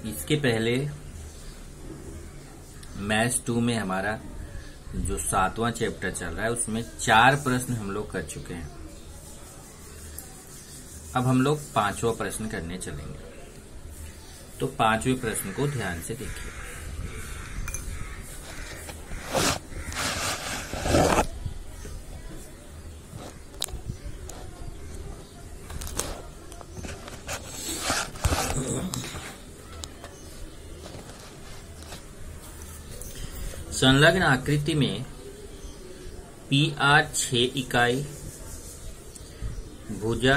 इसके पहले मैथ्स 2 में हमारा जो 7वां चैप्टर चल रहा है उसमें 4 प्रश्न हम लोग कर चुके हैं। अब हम लोग 5वां प्रश्न करने चलेंगे। तो 5वें प्रश्न को ध्यान से देखिए। संलग्न आकृति में PR 6 इकाई, भुजा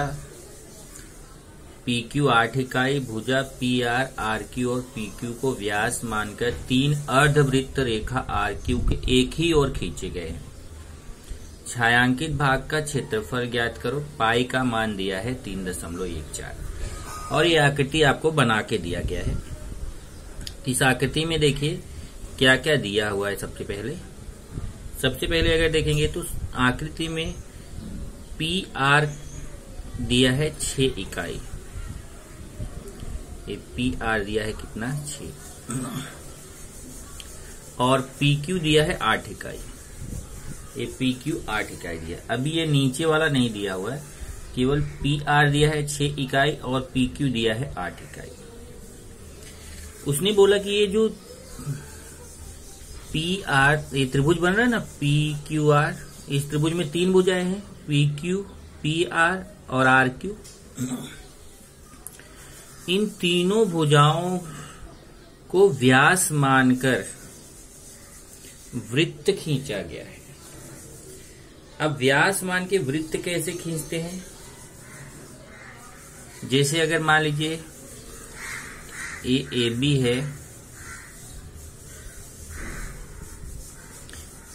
PQ 8 इकाई, भुजा PR, RQ और PQ को व्यास मानकर 3 अर्धवृत्त रेखा RQ के एक ही ओर खींचे गए हैं। छायांकित भाग का क्षेत्रफल ज्ञात करो। पाई का मान दिया है 3.14 और ये आकृति आपको बना के दिया गया है। इस आकृति में देखिए क्या क्या दिया हुआ है। सबसे पहले अगर देखेंगे तो आकृति में PR दिया है 6 इकाई। ये PR दिया है कितना 6 और PQ दिया है 8 इकाई। ये PQ 8 इकाई दिया। अभी ये नीचे वाला नहीं दिया हुआ है, केवल PR दिया है 6 इकाई और PQ दिया है 8 इकाई। उसने बोला कि ये जो PR ये त्रिभुज बन रहा है ना PQR, इस त्रिभुज में 3 भुजाएं हैं PQ, PR और RQ। इन तीनों भुजाओं को व्यास मानकर वृत्त खींचा गया है। अब व्यास मान के वृत्त कैसे खींचते हैं? जैसे अगर मान लीजिए ये AB है,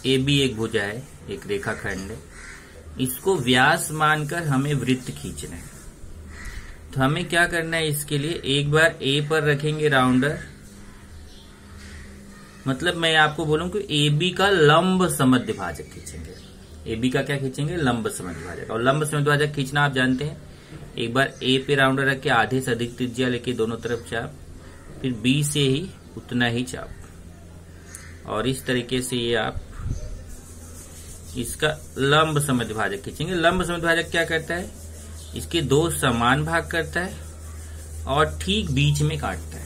AB एक भुजा है, एक रेखाखंड है। इसको व्यास मानकर हमें वृत्त खींचना है। तो हमें क्या करना है? इसके लिए एक बार A पर रखेंगे राउंडर, मतलब मैं आपको बोलूं कि AB का लंब समद्विभाजक भाजक खींचेंगे। AB का क्या खींचेंगे? लंब समद्विभाजक भाजक। और लंब समद्विभाजक भाजक खींचना आप जानते हैं। एक बार A पे राउंडर रख के आधे से अधिक त्रिज्या लेके दोनों तरफ चाप, फिर B से ही उतना ही चाप, और इस तरीके से ये आप इसका लंब समद्विभाजक भाजक खींचेंगे। लंब समद्विभाजक भाजक क्या करता है? इसके 2 समान भाग करता है और ठीक बीच में काटता है।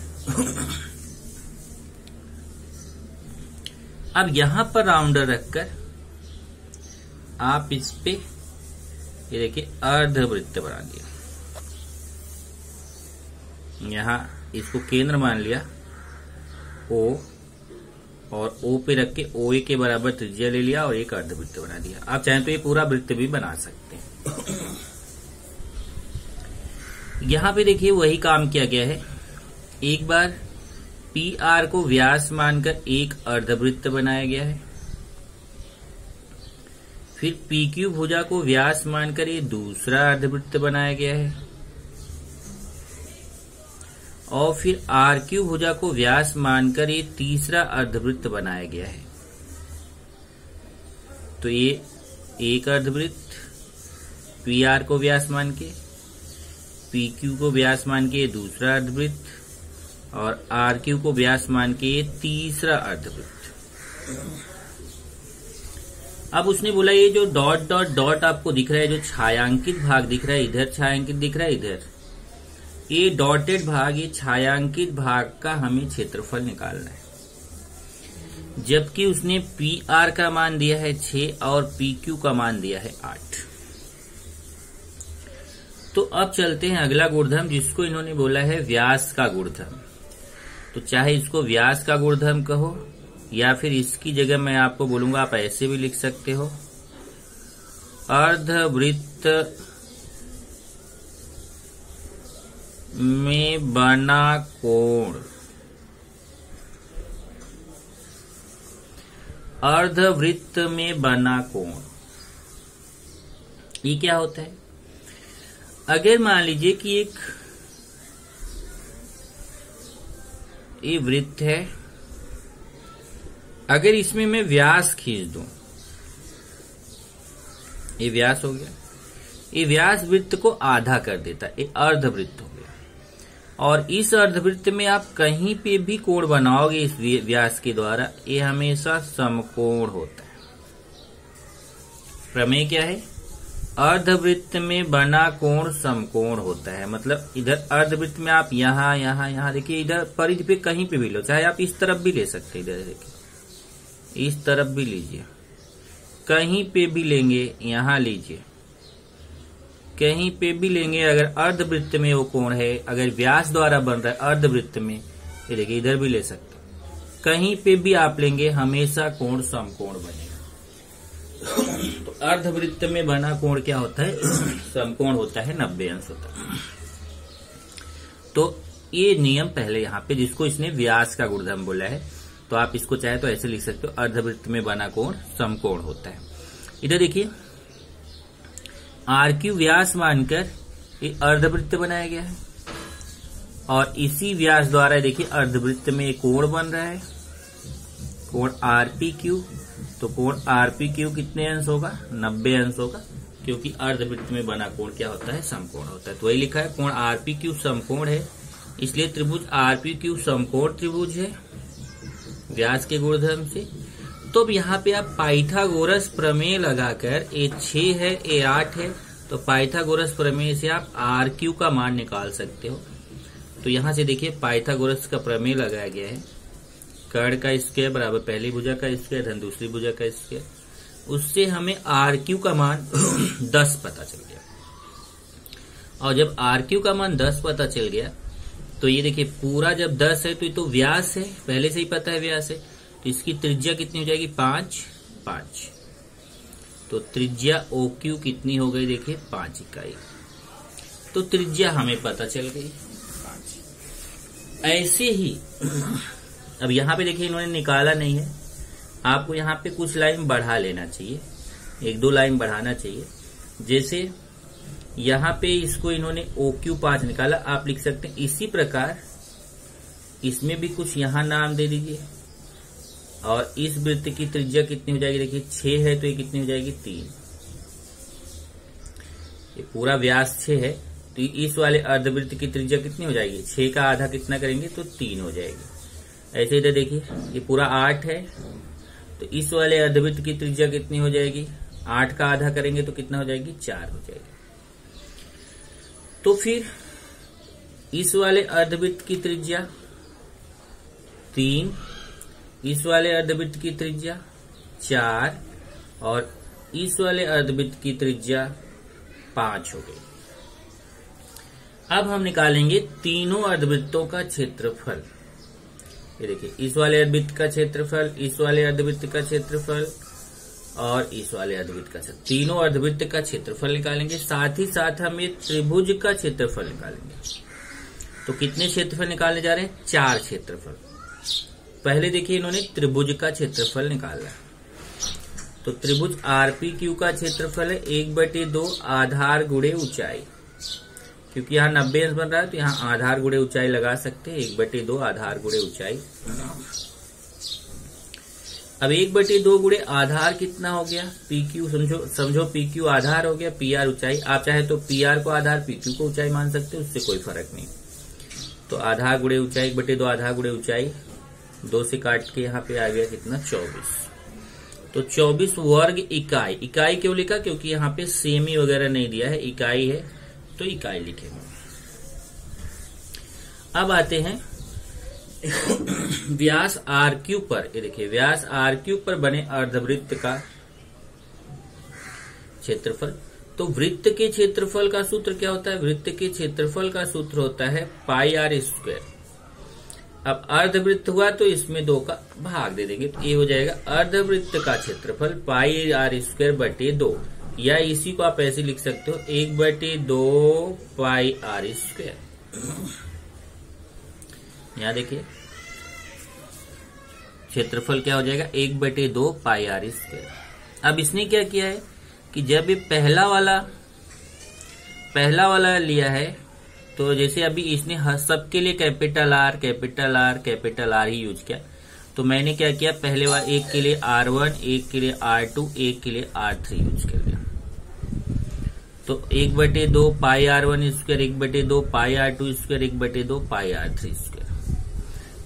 अब यहां पर राउंडर रखकर आप इस पे ये देखिए अर्धवृत्त बना दिया। यहां इसको केंद्र मान लिया O, और O पे रख के OA के बराबर त्रिज्या ले लिया और एक अर्धवृत्त बना दिया। आप चाहें तो ये पूरा वृत्त भी बना सकते हैं। यहां पे देखिए वही काम किया गया है। एक बार PR को व्यास मानकर एक अर्धवृत्त बनाया गया है, फिर PQ भुजा को व्यास मानकर ये दूसरा अर्धवृत्त बनाया गया है, और फिर RQ भुजा को व्यास मानकर ये तीसरा अर्धवृत्त बनाया गया है। तो ये एक अर्धवृत्त PR को व्यास मान के, PQ को व्यास मान के ये दूसरा अर्धवृत्त, और RQ को व्यास मान के ये तीसरा अर्धवृत्त। अब उसने बोला ये जो डॉट डॉट डॉट आपको दिख रहा है, जो छायांकित भाग दिख रहा है, इधर छायांकित दिख रहा है, इधर ये डॉटेड भाग, ये छायांकित भाग का हमें क्षेत्रफल निकालना है। जबकि उसने PR का मान दिया है 6 और PQ का मान दिया है 8। तो अब चलते हैं अगला गुणधर्म, जिसको इन्होंने बोला है व्यास का गुणधर्म। तो चाहे इसको व्यास का गुणधर्म कहो, या फिर इसकी जगह मैं आपको बोलूंगा आप ऐसे भी लिख सकते हो, अर्धवृत्त में बना कोण। अर्धवृत्त में बना कोण ये क्या होता है? अगर मान लीजिए कि एक ये वृत्त है, अगर इसमें मैं व्यास खींच दूं, ये व्यास हो गया, ये व्यास वृत्त को आधा कर देता है, ये अर्धवृत्त हो गया। और इस अर्धवृत्त में आप कहीं पे भी कोण बनाओगे इस व्यास के द्वारा, ये हमेशा समकोण होता है। प्रमेय क्या है? अर्धवृत्त में बना कोण समकोण होता है। मतलब इधर अर्धवृत्त में आप यहां यहां यहां देखिए, इधर परिधि पे कहीं पे भी लो, चाहे आप इस तरफ भी ले सकते हैं, इधर देखिए इस तरफ भी लीजिए, कहीं पे भी लेंगे, यहां लीजिए, कहीं पे भी लेंगे, अगर अर्धवृत्त में वो कोण है, अगर व्यास द्वारा बन रहा है अर्धवृत्त में, ये देखिए इधर भी ले सकते, कहीं पे भी आप लेंगे हमेशा कोण समकोण बनेगा। तो अर्धवृत्त में बना कोण क्या होता है? समकोण होता है, 90 अंश होता है। तो ये नियम पहले यहाँ पे, जिसको इसने व्यास का गुणधर्म बोला है, तो आप इसको चाहे तो ऐसे लिख सकते हो, अर्धवृत्त में बना कोण समकोण होता है। इधर देखिए RQ व्यास मानकर ये अर्धवृत्त बनाया गया है, और इसी व्यास द्वारा देखिए अर्धवृत्त में एक कोण बन रहा है, कोण RPQ। तो कोण RPQ कितने अंश होगा? 90 अंश होगा, क्योंकि अर्धवृत्त में बना कोण क्या होता है? समकोण होता है। तो वही लिखा है, कोण RPQ समकोण है, इसलिए त्रिभुज RPQ समकोण त्रिभुज है व्यास के गुणधर्म से। तो अब यहाँ पे आप पाइथागोरस प्रमेय लगाकर, ए 6 है ए 8 है, तो पाइथागोरस प्रमेय से आप RQ का मान निकाल सकते हो। तो यहाँ से देखिए पाइथागोरस का प्रमेय लगाया गया है, कर्ण का स्क्वायर बराबर पहली भुजा का स्क्वायर धन दूसरी भुजा का स्क्वायर, उससे हमें RQ का मान 10 पता चल गया। और जब RQ का मान 10 पता चल गया, तो ये देखिए पूरा जब 10 है तो ये तो व्यास है, पहले से ही पता है व्यास है, तो इसकी त्रिज्या कितनी हो जाएगी? 5। तो त्रिज्या OQ कितनी हो गई? देखिए 5 इकाई। तो त्रिज्या हमें पता चल गई 5। ऐसे ही अब यहाँ पे देखिए इन्होंने निकाला नहीं है, आपको यहाँ पे कुछ लाइन बढ़ा लेना चाहिए, 1-2 लाइन बढ़ाना चाहिए। जैसे यहाँ पे इसको इन्होंने OQ 5 निकाला, आप लिख सकते हैं इसी प्रकार इसमें भी कुछ यहाँ नाम दे दीजिए। और इस वृत्त की त्रिज्या कितनी हो जाएगी? देखिए 6 है तो ये कितनी हो जाएगी? 3। ये पूरा व्यास 6 है, तो इस वाले अर्धवृत्त की त्रिज्या कितनी हो जाएगी? 6 का आधा कितना करेंगे? तो 3 हो जाएगी। ऐसे इधर देखिए ये पूरा 8 है, तो इस वाले अर्धवृत्त की त्रिज्या कितनी हो जाएगी? 8 का आधा करेंगे तो कितना हो जाएगी? 4 हो जाएगी। तो फिर इस वाले अर्धवृत्त की त्रिज्या 3, इस वाले अर्धवृत्त की त्रिज्या 4, और इस वाले अर्धवृत्त की त्रिज्या 5 हो गई। अब हम निकालेंगे तीनों अर्धवृत्तों का क्षेत्रफल। ये देखिए इस वाले अर्धवृत्त का क्षेत्रफल, इस वाले अर्धवृत्त का क्षेत्रफल और इस वाले अर्धवृत्त का क्षेत्रफल, तीनों अर्धवृत्त का क्षेत्रफल निकालेंगे। साथ ही साथ हम एक त्रिभुज का क्षेत्रफल निकालेंगे। तो कितने क्षेत्रफल निकालने जा रहे हैं? 4 क्षेत्रफल। पहले देखिए इन्होंने त्रिभुज का क्षेत्रफल निकाला, तो त्रिभुज RPQ का क्षेत्रफल है 1/2 आधार गुणे ऊंचाई, क्योंकि यहाँ 90 अंश बन रहा है तो यहाँ आधार गुणे ऊंचाई लगा सकते हैं, 1/2 आधार गुणे ऊंचाई। अब 1/2 गुणे आधार कितना हो गया? PQ समझो PQ आधार हो गया, PR ऊंचाई। आप चाहे तो PR को आधार, PQ को ऊंचाई मान सकते हो, उससे कोई फर्क नहीं। तो आधार गुणे ऊंचाई 1/2 आधार गुणे ऊंचाई, 2 से काट के यहाँ पे आ गया कितना? 24। तो 24 वर्ग इकाई। इकाई क्यों लिखा? क्योंकि यहाँ पे सेमी वगैरह नहीं दिया है, इकाई है तो इकाई लिखेंगे। अब आते हैं व्यास RQ पर। ये देखिए व्यास RQ पर बने अर्धवृत्त का क्षेत्रफल। तो वृत्त के क्षेत्रफल का सूत्र क्या होता है? वृत्त के क्षेत्रफल का सूत्र होता है πr²। अब अर्धवृत्त हुआ तो इसमें 2 का भाग दे देंगे, तो ये हो जाएगा अर्धवृत्त का क्षेत्रफल πr²/2, या इसी को आप ऐसे लिख सकते हो 1/2 πr²। यहाँ देखिए क्षेत्रफल क्या हो जाएगा? 1/2 πr²। अब इसने क्या किया है कि जब ये पहला वाला लिया है, तो जैसे अभी इसने सबके लिए कैपिटल R ही यूज किया, तो मैंने क्या किया? पहले वाला एक के लिए R1, एक के लिए R2, एक के लिए R3 यूज कर लिया। तो 1/2 पाई r1 स्क्वायर, 1/2 पाई r2 स्क्वायर, 1/2 पाई r3 स्क्वायर।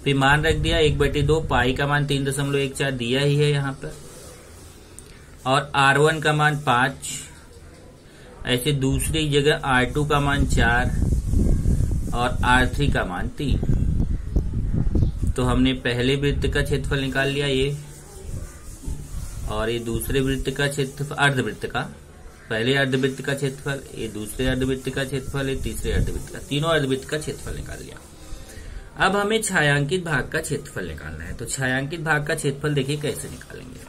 फिर मान रख दिया 1/2 पाई का मान 3.14 दिया ही है यहाँ पर, और r1 का मान 5, ऐसे दूसरी जगह r2 का मान 4 और r3 का मान 3। तो हमने पहले वृत्त का क्षेत्रफल निकाल लिया ये, और ये दूसरे वृत्त का क्षेत्रफल, अर्धवृत्त का, पहले अर्धवृत्त का क्षेत्रफल, ये दूसरे अर्धवृत्त का क्षेत्रफल, ये तीसरे अर्धवृत्त का, तीनों अर्धवृत्त का क्षेत्रफल निकाल लिया। अब हमें छायांकित भाग का क्षेत्रफल निकालना है। तो छायांकित भाग का क्षेत्रफल देखिए कैसे निकालेंगे,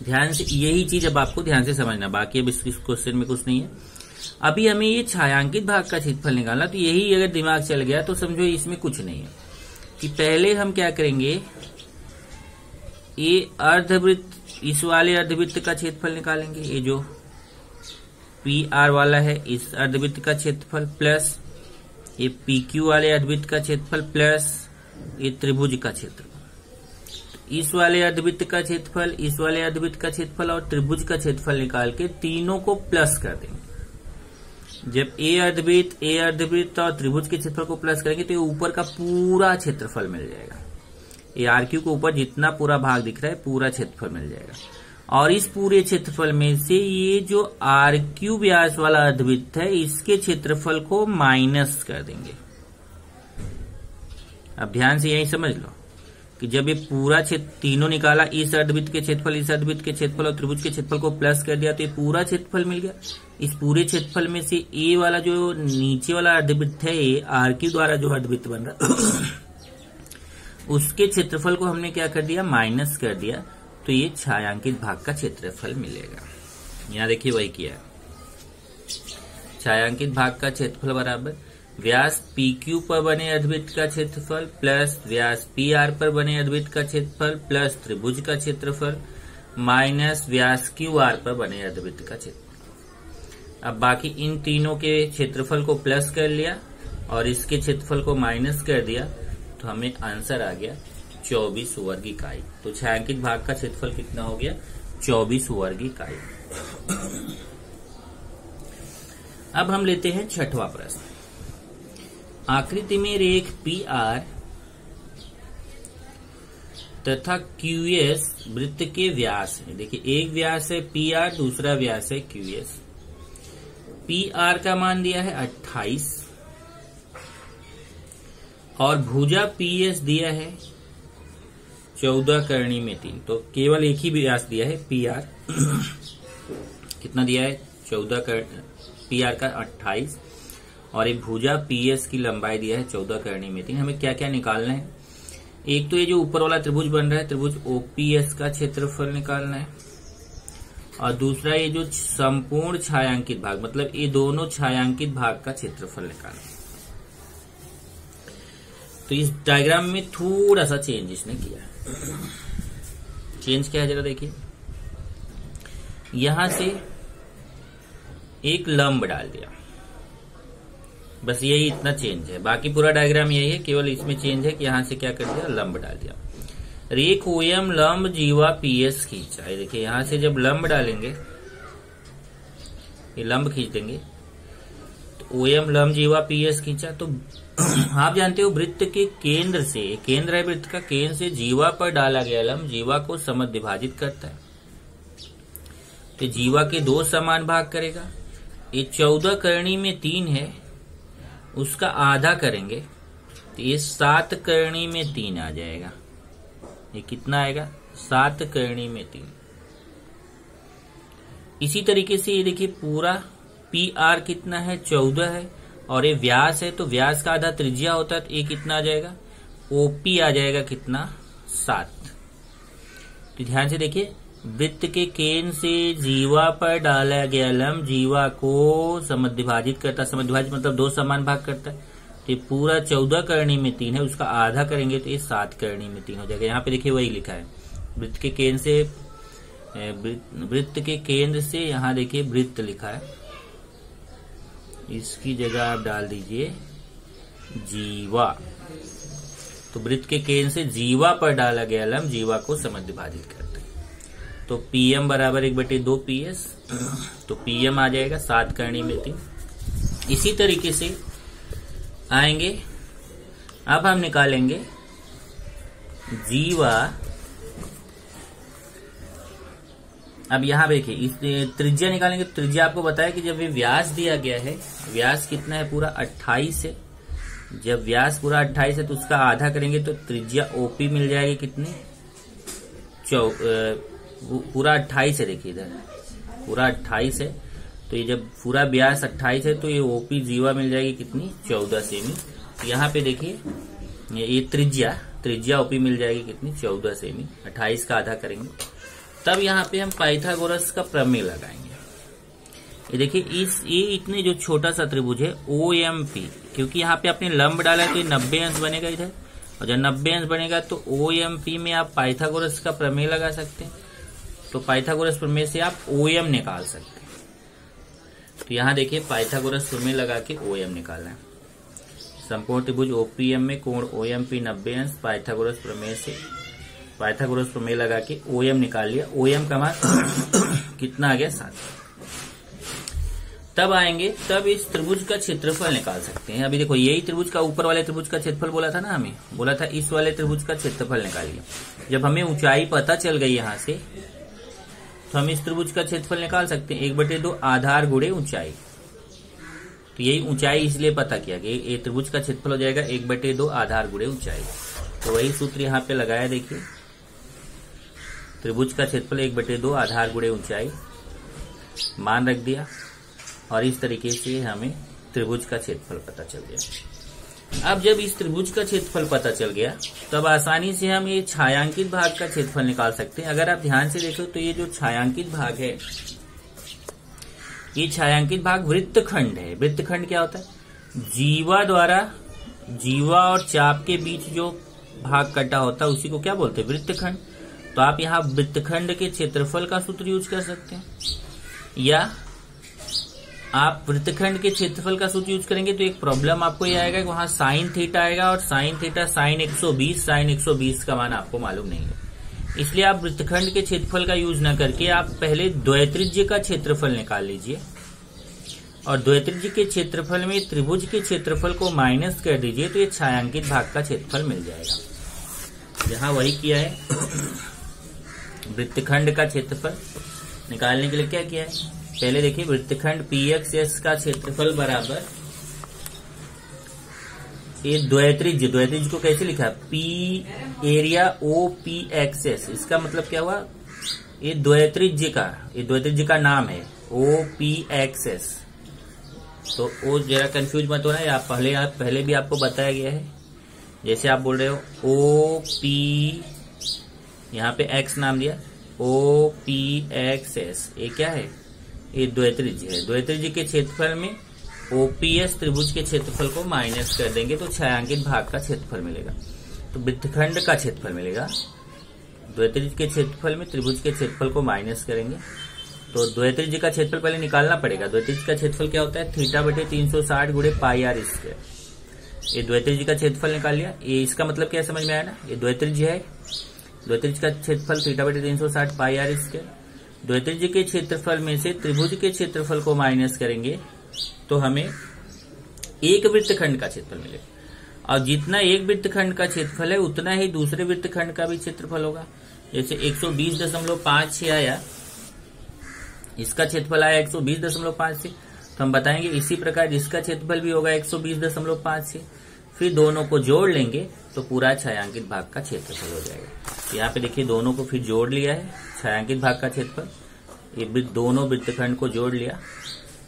ध्यान से यही चीज अब आपको ध्यान से समझना, बाकी अब इस क्वेश्चन में कुछ नहीं है। अभी हमें ये छायांकित भाग का क्षेत्रफल निकालना, तो यही अगर दिमाग चल गया तो समझो इसमें कुछ नहीं है। कि पहले हम क्या करेंगे, ये अर्धवृत्त, इस वाले अर्धवृत्त का क्षेत्रफल निकालेंगे, ये जो पी आर वाला है इस अर्धवृत्त का क्षेत्रफल, प्लस ये पी क्यू वाले अर्धवृत्त का क्षेत्रफल, प्लस ये त्रिभुज का क्षेत्रफल। इस वाले अर्धवृत्त का क्षेत्रफल, इस वाले अर्धवृत्त का क्षेत्रफल और त्रिभुज का क्षेत्रफल निकाल के तीनों को प्लस कर देंगे। जब ए अर्धवृत्त और त्रिभुज के क्षेत्रफल को प्लस करेंगे तो ये ऊपर का पूरा क्षेत्रफल मिल जाएगा। ये आर क्यू के ऊपर जितना पूरा भाग दिख रहा है पूरा क्षेत्रफल मिल जाएगा, और इस पूरे क्षेत्रफल में से ये जो आर क्यू व्यास वाला अर्धवृत्त है इसके क्षेत्रफल को माइनस कर देंगे। अब ध्यान से यही समझ लो कि जब ये पूरा तीनों निकाला, इस अर्धवृत्त के क्षेत्रफल, इस अर्धवृत्त के क्षेत्रफल और त्रिभुज के क्षेत्रफल को प्लस कर दिया तो ये पूरा क्षेत्रफल मिल गया। इस पूरे क्षेत्रफल में से ए वाला जो नीचे वाला अर्धवृत्त है, ये आर क्यू द्वारा जो अर्धवृत्त बन रहा उसके क्षेत्रफल को हमने क्या कर दिया, माइनस कर दिया, तो ये छायांकित भाग का क्षेत्रफल मिलेगा। यहाँ देखिए वही किया, छायांकित भाग का क्षेत्रफल बराबर व्यास पी क्यू पर बने अर्धवृत्त का क्षेत्रफल प्लस व्यास पी आर पर बने अर्धवृत्त का क्षेत्रफल प्लस त्रिभुज का क्षेत्रफल माइनस व्यास क्यू आर पर बने अर्धवृत्त का क्षेत्रफल। अब बाकी इन तीनों के क्षेत्रफल को प्लस कर लिया और इसके क्षेत्रफल को माइनस कर दिया, तो हमें आंसर आ गया 24 वर्ग इकाई। तो छायांकित भाग का क्षेत्रफल कितना हो गया, 24 वर्ग इकाई। अब हम लेते हैं छठवां प्रश्न। आकृति में रेख पी आर तथा क्यू एस वृत्त के व्यास है। देखिए एक व्यास है पी आर, दूसरा व्यास है क्यू एस। पी आर का मान दिया है 28 और भुजा पी एस दिया है 14 करणी में 3। तो केवल एक ही व्यास दिया है पी आर कितना दिया है 14 पी आर का 28 और एक भुजा पी एस की लंबाई दिया है 14 करणी में 3। हमें क्या क्या निकालना है, एक तो ये जो ऊपर वाला त्रिभुज बन रहा है त्रिभुज ओपीएस का क्षेत्रफल निकालना है, और दूसरा ये जो संपूर्ण छायांकित भाग मतलब ये दोनों छायांकित भाग का क्षेत्रफल निकालना है। तो इस डायग्राम में थोड़ा सा चेंज इसने किया है। चेंज क्या है जरा देखिए, यहां से एक लंब डाल दिया, बस यही इतना चेंज है, बाकी पूरा डायग्राम यही है, केवल इसमें चेंज है कि यहां से क्या कर दिया, लंब डाल दिया। रेख ओएम लंब जीवा पीएस खींचा है। देखिए यहां से जब लंब डालेंगे, ये लंब खींच देंगे तो ओएम लंब जीवा पीएस खींचा। तो आप जानते हो वृत्त के केंद्र से, केंद्र है वृत्त का, केंद्र से जीवा पर डाला गया लंब जीवा को समद्विभाजित विभाजित करता है। तो जीवा के 2 समान भाग करेगा। ये 14 करणी में 3 है, उसका आधा करेंगे तो ये 7 करणी में 3 आ जाएगा। ये कितना आएगा, 7 करणी में 3। इसी तरीके से ये देखिए पूरा पी आर कितना है 14 है, और ये व्यास है तो व्यास का आधा त्रिज्या होता है, तो ये कितना आ जाएगा, ओपी आ जाएगा कितना 7। तो ध्यान से देखिए, वृत्त के केंद्र से जीवा पर डाला गया लंब जीवा को समद्विभाजित करता, समद्विभाजित मतलब 2 समान भाग करता है। तो ये पूरा 14 करणी में 3 है, उसका आधा करेंगे तो ये 7 करणी में 3 हो जाएगा। यहाँ पे देखिए वही लिखा है, वृत्त के केंद्र से, वृत्त के केंद्र से यहाँ देखिए वृत्त लिखा है, इसकी जगह आप डाल दीजिए जीवा। तो वृत्त के केंद्र से जीवा पर डाला गया लंब जीवा को समद्विभाजित करता है। तो PM बराबर 1/2 PS, तो PM आ जाएगा 7 करनी में 3। इसी तरीके से आएंगे। अब हम निकालेंगे जीवा। अब यहां देखिए इस त्रिज्या निकालेंगे। त्रिज्या आपको बताया कि जब ये व्यास दिया गया है, व्यास कितना है पूरा 28 है। जब व्यास पूरा 28 है तो उसका आधा करेंगे तो त्रिज्या OP मिल जाएगी कितनी, पूरा 28 है। देखिए इधर पूरा 28 है, तो ये जब पूरा व्यास 28 है तो ये OP जीवा मिल जाएगी कितनी, 14 सेमी। यहाँ पे देखिए ये त्रिज्या OP मिल जाएगी कितनी, 14 सेमी। 28 का आधा करेंगे तब यहाँ पे हम पाइथागोरस का प्रमेय लगाएंगे। ये देखिए ये इतने जो छोटा सा त्रिभुज है OMP, क्योंकि यहाँ पे आपने लंब डाला है तो ये 90 अंश बनेगा इधर, और जब 90 अंश बनेगा तो OMP में आप पाइथागोरस का प्रमेय लगा सकते हैं। तो पाइथागोरस प्रमेय से आप OM निकाल सकते हैं। तो यहाँ देखिए पाइथागोरस प्रमेय लगा के OM निकालना है। संपूर्ण त्रिभुज OPM में कोण OMP 90 अंश, पाइथागोरस प्रमेय से पाइथागोरस प्रमेय लगा के OM निकाल लिया। OM का मान कितना आ गया, 7। तब आएंगे, तब इस त्रिभुज का क्षेत्रफल निकाल सकते हैं। अभी देखो यही त्रिभुज का ऊपर वाले त्रिभुज का क्षेत्रफल बोला था ना, हमें बोला था इस वाले त्रिभुज का क्षेत्रफल निकालिए। जब हमें ऊंचाई पता चल गई यहां से, तो हम इस त्रिभुज का क्षेत्रफल निकाल सकते हैं। 1/2 आधार गुणे ऊंचाई। तो यही ऊंचाई इसलिए पता किया कि ये त्रिभुज का क्षेत्रफल हो जाएगा 1/2 आधार गुणे ऊंचाई। तो वही सूत्र यहाँ पे लगाया। देखिए त्रिभुज का क्षेत्रफल 1/2 आधार गुणे ऊंचाई, मान रख दिया, और इस तरीके से हमें त्रिभुज का क्षेत्रफल पता चल गया। अब जब इस त्रिभुज का क्षेत्रफल पता चल गया, तब आसानी से हम ये छायांकित भाग का क्षेत्रफल निकाल सकते हैं। अगर आप ध्यान से देखो तो ये जो छायांकित भाग है, ये छायांकित भाग वृत्तखंड है। वृत्तखंड क्या होता है, जीवा और चाप के बीच जो भाग कटा होता है उसी को क्या बोलते हैं, वृत्तखंड। तो आप यहाँ वृत्तखंड के क्षेत्रफल का सूत्र यूज कर सकते हैं, या आप वृत्तखंड के क्षेत्रफल का सूत्र यूज करेंगे तो एक प्रॉब्लम आपको ये आएगा कि वहां साइन थीटा आएगा, और साइन थीटा साइन 120 का मान आपको मालूम नहीं है। इसलिए आप वृत्तखंड के क्षेत्रफल का यूज न करके आप पहले द्वैत्रिज्य का क्षेत्रफल निकाल लीजिए, और द्वैत्रिज्य के क्षेत्रफल में त्रिभुज के क्षेत्रफल को माइनस कर दीजिए, तो ये छायांकित भाग का क्षेत्रफल मिल जाएगा। यहाँ वही किया है। वृत्तखंड का क्षेत्रफल निकालने के लिए क्या किया है, पहले देखिए वृत्तखंड PXS का क्षेत्रफल बराबर ये द्वैत्रिज्य को कैसे लिखा, P एरिया OPXS। इसका मतलब क्या हुआ, ये द्वैत्रिज्य का नाम है OPXS। तो वो जरा कंफ्यूज मत होना, आप पहले भी आपको बताया गया है। जैसे आप बोल रहे हो OP, यहाँ पे X नाम दिया, OPXS, ये क्या है, ये द्वैत्रिज्य है। द्वैत्रिज्य के क्षेत्रफल में OPS त्रिभुज के क्षेत्रफल को माइनस कर देंगे तो छायांकित भाग का क्षेत्रफल मिलेगा। तो वृत्तखंड का क्षेत्रफल मिलेगा। द्वैत्रिज्य के क्षेत्रफल में त्रिभुज के क्षेत्रफल को माइनस करेंगे तो द्वैत्रिज्य का क्षेत्रफल पहले निकालना पड़ेगा। द्वैत्रिज्य का क्षेत्रफल क्या होता है, θ/360 गुणे πr²। ये द्वैत्रिज्य का क्षेत्रफल निकाल लिया। ये इसका मतलब क्या समझ में आया ना, ये द्वैत्रिज्य है। द्वैत्रिज्य का क्षेत्रफल θ/360 πr²। द्वैत्रिज्य के क्षेत्रफल में से त्रिभुज के क्षेत्रफल को माइनस करेंगे तो हमें एक वृत्तखंड का क्षेत्रफल मिलेगा, और जितना एक वृत्तखंड का क्षेत्रफल है उतना ही दूसरे वृत्तखंड का भी क्षेत्रफल होगा। जैसे 120.56 आया, इसका क्षेत्रफल आया 120.56, तो हम बताएंगे इसी प्रकार इसका क्षेत्रफल भी होगा 120.56। फिर दोनों को जोड़ लेंगे तो पूरा छायांकित भाग का क्षेत्रफल हो जाएगा। यहाँ पे देखिए दोनों को फिर जोड़ लिया है, छायांकित भाग का क्षेत्रफल, ये दोनों वृत्तखंड को जोड़ लिया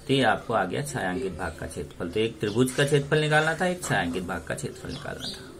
तो ये आपको आ गया छायांकित भाग का क्षेत्रफल। तो एक त्रिभुज का क्षेत्रफल निकालना था, एक छायांकित भाग का क्षेत्रफल निकालना था।